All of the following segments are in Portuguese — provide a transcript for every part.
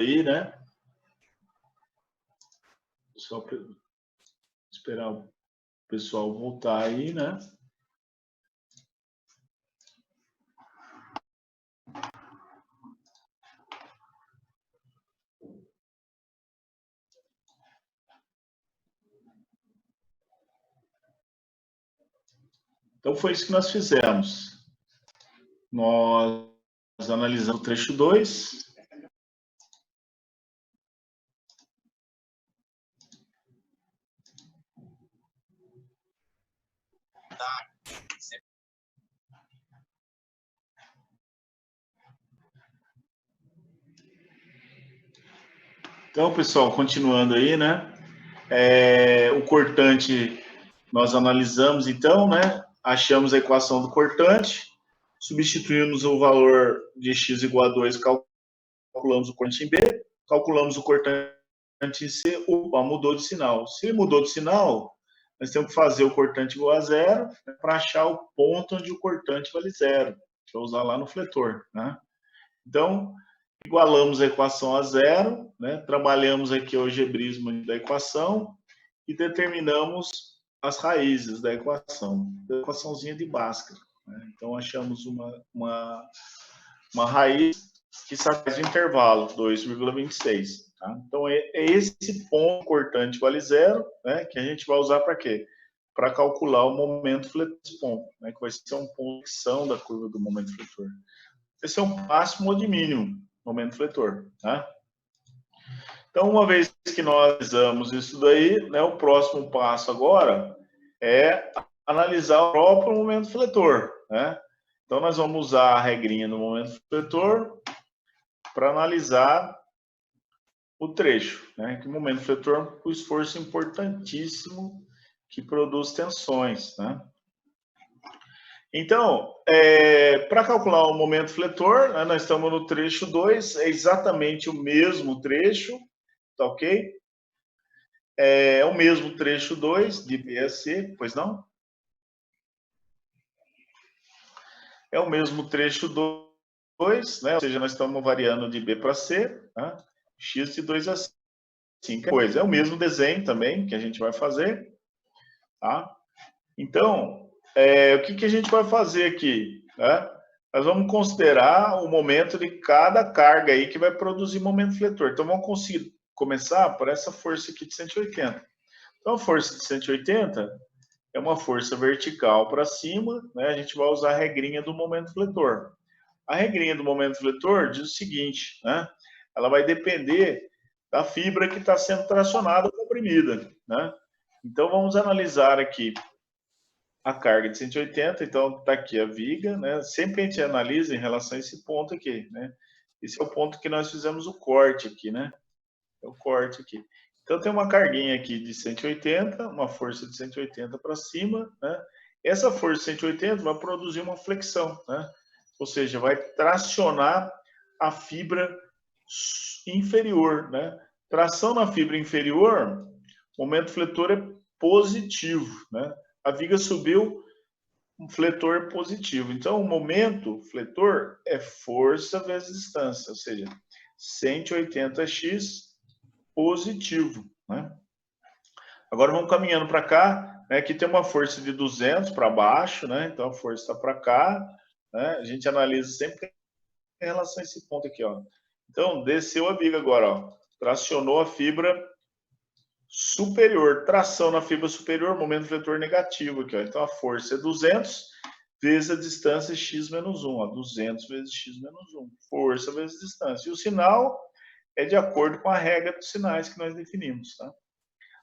aí, né? Só esperar o pessoal voltar aí, né? Então, foi isso que nós fizemos. Nós analisamos o trecho 2. Então, pessoal, continuando aí, né? O cortante, nós analisamos, então, né? Achamos a equação do cortante, substituímos o valor de x igual a 2, calculamos o cortante em B, calculamos o cortante em C, opa, mudou de sinal. Se mudou de sinal, nós temos que fazer o cortante igual a 0, né, para achar o ponto onde o cortante vale 0, que é usar lá no fletor, né? Então, igualamos a equação a 0, né? Trabalhamos aqui o algebrismo da equação e determinamos as raízes da equaçãozinha de Bhaskara, né? Então, achamos uma raiz que satisfaz o intervalo, 2,26. Tá? Então, é esse ponto cortante vale 0, né, que a gente vai usar para quê? Para calcular o momento fletor desse ponto, né, que vai ser um ponto de secção da curva do momento fletor. Esse é um máximo ou de mínimo momento fletor. Tá? Então, uma vez que nós analisamos isso daí, né, o próximo passo agora é analisar o próprio momento fletor. Né? Então, nós vamos usar a regrinha do momento fletor para analisar o trecho, né? Que o momento fletor é um esforço importantíssimo que produz tensões, né? Então, para calcular o momento fletor, né, nós estamos no trecho 2, é exatamente o mesmo trecho, tá ok? É o mesmo trecho 2 de B a C, pois não? É o mesmo trecho 2, né? Ou seja, nós estamos variando de B para C, tá? X de 2 a 5 coisa. É o mesmo desenho também que a gente vai fazer, tá? Então, o que a gente vai fazer aqui, né? Nós vamos considerar o momento de cada carga aí que vai produzir momento fletor. Então, vamos começar por essa força aqui de 180. Então, a força de 180 é uma força vertical para cima, né? A gente vai usar a regrinha do momento fletor. A regrinha do momento fletor diz o seguinte, né? Ela vai depender da fibra que está sendo tracionada ou comprimida, né? Então, vamos analisar aqui a carga de 180, então está aqui a viga, né? Sempre a gente analisa em relação a esse ponto aqui, né? Esse é o ponto que nós fizemos o corte aqui, né? É o corte aqui. Então tem uma carguinha aqui de 180, uma força de 180 para cima, né? Essa força de 180 vai produzir uma flexão, né? Ou seja, vai tracionar a fibra inferior, né? Tração na fibra inferior, momento fletor é positivo, né? A viga subiu, um fletor positivo. Então, o momento fletor é força vezes distância, ou seja, 180x positivo, né? Agora vamos caminhando para cá, né? Aqui tem uma força de 200 para baixo, né? Então a força está para cá, né? A gente analisa sempre em relação a esse ponto aqui, ó. Então desceu a viga agora, ó, tracionou a fibra superior, tração na fibra superior, momento fletor negativo aqui, ó. Então a força é 200 vezes a distância x menos 1, ó, 200 vezes x menos 1, força vezes distância. E o sinal é de acordo com a regra dos sinais que nós definimos, tá?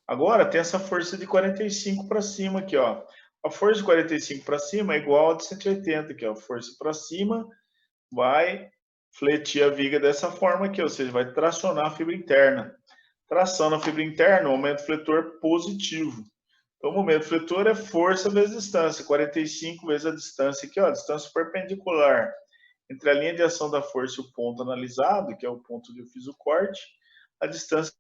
Agora tem essa força de 45 para cima aqui, ó. A força de 45 para cima é igual a de 180 aqui, ó. Força para cima vai fletir a viga dessa forma aqui, ou seja, vai tracionar a fibra interna. Tração na fibra interna, momento fletor positivo. Então, o momento fletor é força vezes distância, 45 vezes a distância aqui, ó, a distância perpendicular entre a linha de ação da força e o ponto analisado, que é o ponto onde eu fiz o corte, a distância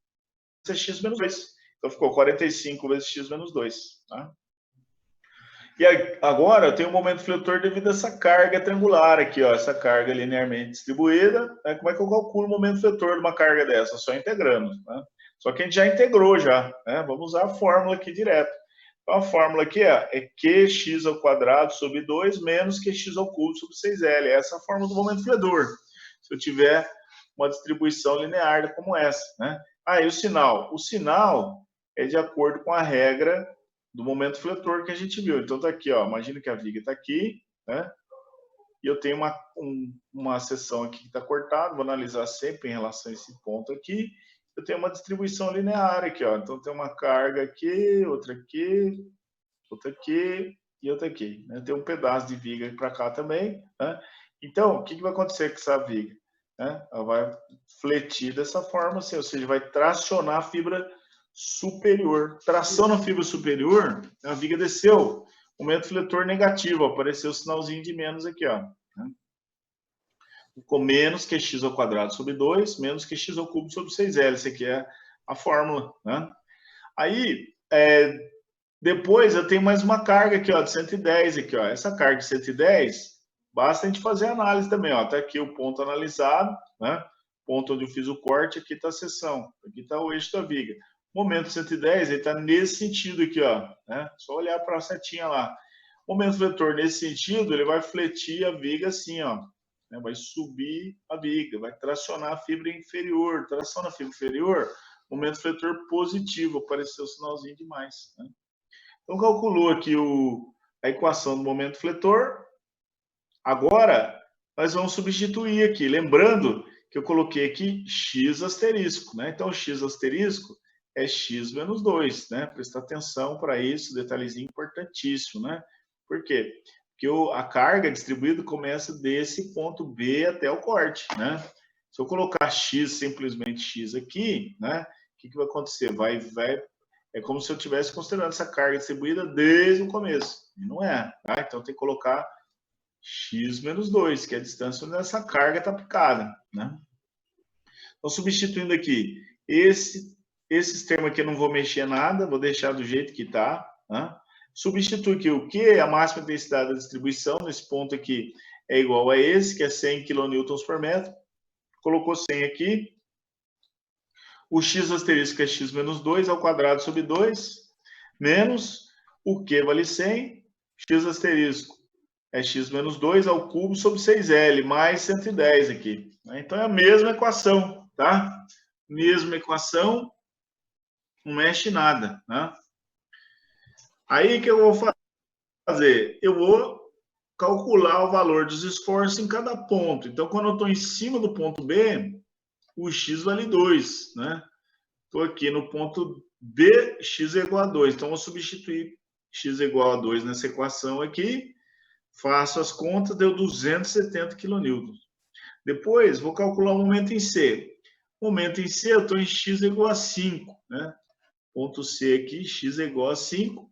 é x menos 2. Então, ficou 45 vezes x menos 2. Tá? E agora eu tenho um momento fletor devido a essa carga triangular aqui, ó, essa carga linearmente distribuída. Né? Como é que eu calculo o momento fletor de uma carga dessa? Só integrando. Né? Só que a gente já integrou já. Né? Vamos usar a fórmula aqui direto. Então a fórmula aqui é Qx ao quadrado sobre 2 menos Qx ao cubo sobre 6L. Essa é a fórmula do momento fletor. Se eu tiver uma distribuição linear como essa. Né? Ah, e o sinal? O sinal é de acordo com a regra do momento fletor que a gente viu. Então tá aqui, ó. Imagina que a viga está aqui, né? E eu tenho uma seção aqui que está cortada. Vou analisar sempre em relação a esse ponto aqui. Eu tenho uma distribuição linear aqui, ó. Então tem uma carga aqui, outra aqui e outra aqui. Né? Tem um pedaço de viga para cá também. Né? Então, o que vai acontecer com essa viga? Né? Ela vai fletir dessa forma, assim, ou seja, vai tracionar a fibra superior. Tração na fibra superior, a viga desceu. Momento fletor negativo, apareceu o sinalzinho de menos aqui, ó. Ficou menos Qx ao quadrado sobre 2, menos Qx ao cubo sobre 6L. Essa aqui é a fórmula, né? Aí, depois eu tenho mais uma carga aqui, ó, de 110 aqui, ó. Essa carga de 110, basta a gente fazer a análise também, ó. Tá aqui o ponto analisado, né? Ponto onde eu fiz o corte, aqui está a seção, aqui está o eixo da viga. Momento 110, ele está nesse sentido aqui, ó, né? Só olhar para a setinha lá. Momento vetor nesse sentido, ele vai fletir a viga assim, ó, né? Vai subir a viga, vai tracionar a fibra inferior. Tração na fibra inferior, momento fletor positivo, apareceu o sinalzinho de mais, né? Então calculou aqui a equação do momento fletor. Agora nós vamos substituir aqui, lembrando que eu coloquei aqui x asterisco, né? Então x asterisco é x menos 2, né? Prestar atenção para isso, detalhezinho importantíssimo, né? Por quê? Porque a carga distribuída começa desse ponto B até o corte, né? Se eu colocar x, simplesmente x aqui, né? O que vai acontecer? É como se eu estivesse considerando essa carga distribuída desde o começo. E não é, tá? Então tem que colocar x menos 2, que é a distância onde essa carga está aplicada, né? Então, substituindo aqui, esses termos aqui eu não vou mexer nada, vou deixar do jeito que está, né? Substitui aqui o Q, a máxima intensidade da distribuição, nesse ponto aqui é igual a esse, que é 100 kN por metro. Colocou 100 aqui. O x asterisco é x menos 2 ao quadrado sobre 2, menos o Q vale 100, x asterisco é x menos 2 ao cubo sobre 6L, mais 110 aqui. Então é a mesma equação, tá? Mesma equação, não mexe nada, né? Aí o que eu vou fazer? Eu vou calcular o valor dos esforços em cada ponto. Então, quando eu estou em cima do ponto B, o x vale 2, né? Estou aqui no ponto B, x é igual a 2. Então, vou substituir x igual a 2 nessa equação aqui. Faço as contas, deu 270 kN. Depois, vou calcular o momento em C. Momento em C, eu estou em x igual a 5. Né? Ponto C aqui, x igual a 5.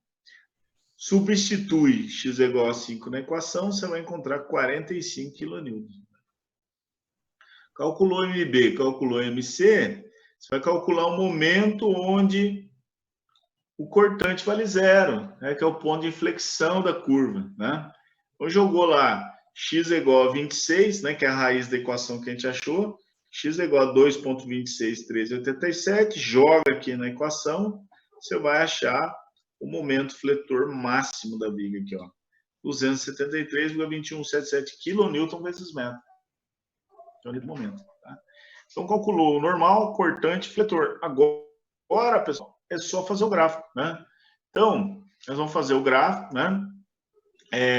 Substitui x igual a 5 na equação, você vai encontrar 45 kN. Calculou MB, calculou MC, você vai calcular o momento onde o cortante vale 0, né? Que é o ponto de inflexão da curva. Né? Então, jogou lá x é igual a 26, né, que é a raiz da equação que a gente achou. X é igual a 2,261387. Joga aqui na equação, você vai achar o momento fletor máximo da viga aqui, ó. 273,2177 kN vezes metro. Então, ali do momento. Tá? Então, calculou o normal, cortante, fletor. Agora, pessoal, é só fazer o gráfico, né? Então, nós vamos fazer o gráfico, né?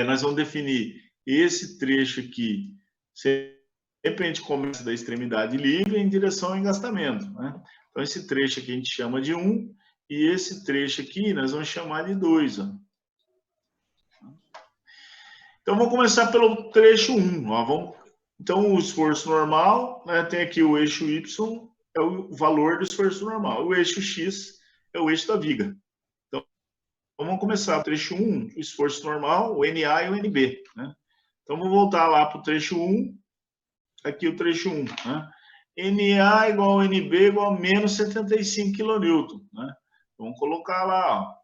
Nós vamos definir esse trecho aqui. Sempre a gente começa da extremidade livre em direção ao engastamento, né? Então, esse trecho aqui a gente chama de 1, e esse trecho aqui nós vamos chamar de 2. Ó. Então, vamos começar pelo trecho 1. Ó. Então, o esforço normal, né, tem aqui o eixo Y, é o valor do esforço normal. O eixo X é o eixo da viga. Então, vamos começar o trecho 1, o esforço normal, o NA e o NB. Né? Então, vamos voltar lá para o trecho 1. Aqui o trecho 1. Né? NA igual a NB igual a menos 75 kN. Né? Vamos colocar lá, ó.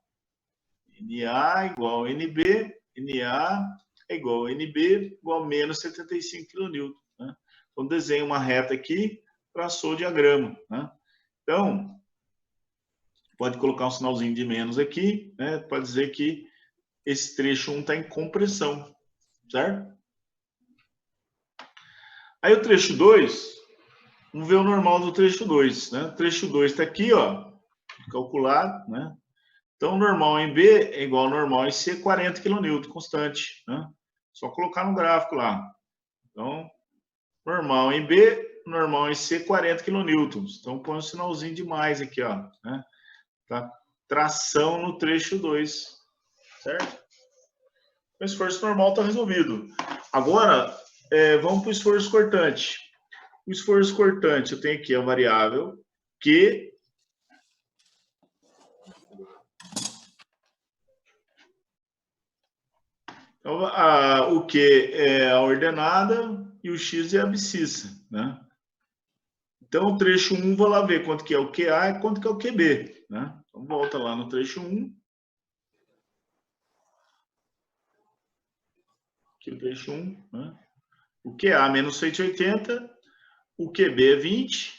NA igual a NB, NA é igual a NB, igual a menos 75 kN. Né? Então, desenho uma reta aqui, traçou o diagrama. Né? Então, pode colocar um sinalzinho de menos aqui, né? Pode dizer que esse trecho 1 está em compressão, certo? Aí o trecho 2, vamos ver o normal do trecho 2. Né? O trecho 2 está aqui, ó, calculado, né? Então, normal em B é igual ao normal em C, 40 kN, constante. Né? Só colocar no gráfico lá. Então, normal em B, normal em C, 40 kN. Então, põe um sinalzinho de mais aqui, ó. Né? Tá? Tração no trecho 2, certo? O esforço normal está resolvido. Agora, vamos para o esforço cortante. O esforço cortante, eu tenho aqui a variável Q. Então, o Q é a ordenada e o X é a abscissa, né? Então, o trecho 1, vou lá ver quanto que é o QA e quanto que é o QB, né? Então, volta lá no trecho 1. Aqui o trecho 1, né? O QA menos 180, o QB é 20,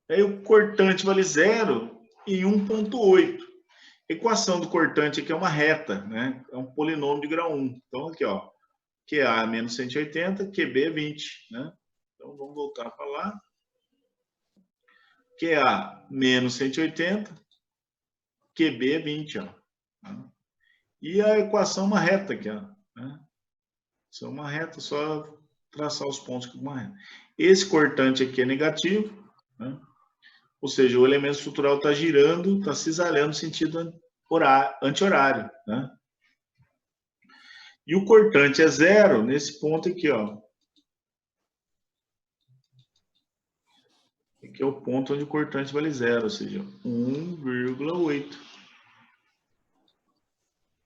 aí o cortante vale 0 em 1,8. Equação do cortante aqui é uma reta, né? É um polinômio de grau 1. Então, aqui, ó, QA é menos 180, QB é 20, né? Então, vamos voltar para lá. QA menos 180, QB é 20, ó. E a equação é uma reta aqui, ó. Né? Isso é uma reta, só traçar os pontos com uma reta. Esse cortante aqui é negativo, né? Ou seja, o elemento estrutural está girando, está cisalhando no sentido anti-horário, né? E o cortante é 0 nesse ponto aqui, ó. Aqui é o ponto onde o cortante vale 0, ou seja, 1,8.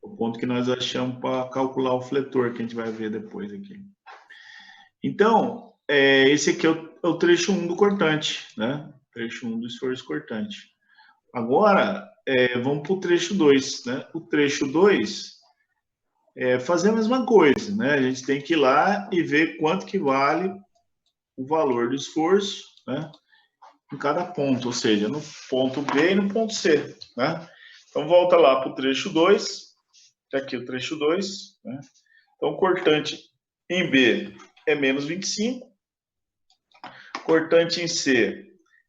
O ponto que nós achamos para calcular o fletor, que a gente vai ver depois aqui. Então, esse aqui é o trecho 1 do cortante, né? Trecho 1 do esforço cortante. Agora, vamos para o trecho 2, né? O trecho 2 é fazer a mesma coisa, né? A gente tem que ir lá e ver quanto que vale o valor do esforço, né? Em cada ponto, ou seja, no ponto B e no ponto C, né? Então, volta lá para o trecho 2, tá aqui o trecho 2, né? Então, cortante em B é menos 25, cortante em C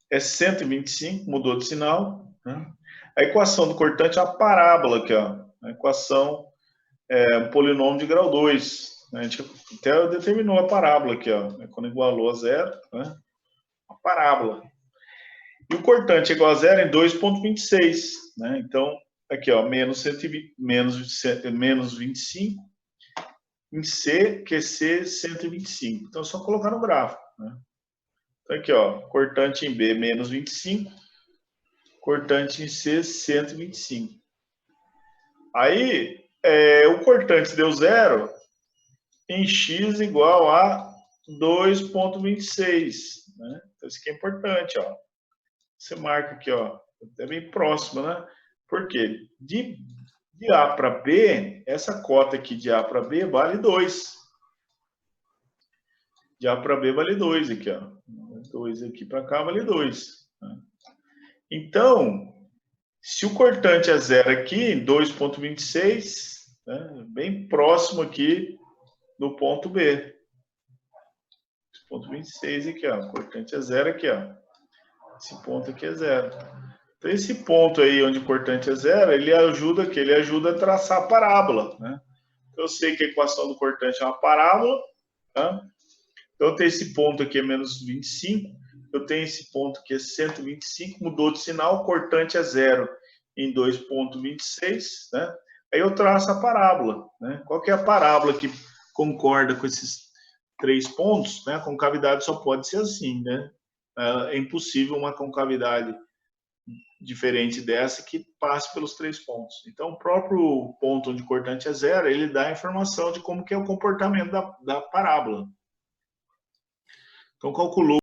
é 125, mudou de sinal, né? A equação do cortante é uma parábola aqui, ó. A equação é um polinômio de grau 2. Né? A gente até determinou a parábola aqui, ó, quando igualou a 0, né? Uma parábola. E o cortante é igual a 0 em 2,26. Né? Então, aqui, ó, menos 25 em C, QC 125. Então, é só colocar no gráfico. Né? Então, aqui, ó, cortante em B, menos 25. Cortante em C, 125. Aí, o cortante deu 0 em X igual a 2,26. Né? Então, isso aqui é importante, ó. Você marca aqui, ó. É bem próximo, né? Por quê? De A para B, essa cota aqui de A para B vale 2. De A para B vale 2 aqui, ó. 2 aqui para cá vale 2. Né? Então, se o cortante é 0 aqui, 2,26, né? Bem próximo aqui do ponto B. Ponto 26 aqui, ó. O cortante é 0 aqui, ó. Esse ponto aqui é 0. Então, esse ponto aí onde o cortante é 0, ele ajuda a traçar a parábola, né? Eu sei que a equação do cortante é uma parábola, tá? Então, eu tenho esse ponto aqui é menos 25, eu tenho esse ponto aqui é 125, mudou de sinal, o cortante é 0 em 2,26, né? Aí eu traço a parábola, né? Qual que é a parábola que concorda com esses 3 pontos? Né? A concavidade só pode ser assim, né? É impossível uma concavidade diferente dessa que passe pelos 3 pontos. Então, o próprio ponto onde o cortante é 0, ele dá a informação de como que é o comportamento da parábola. Então, calculou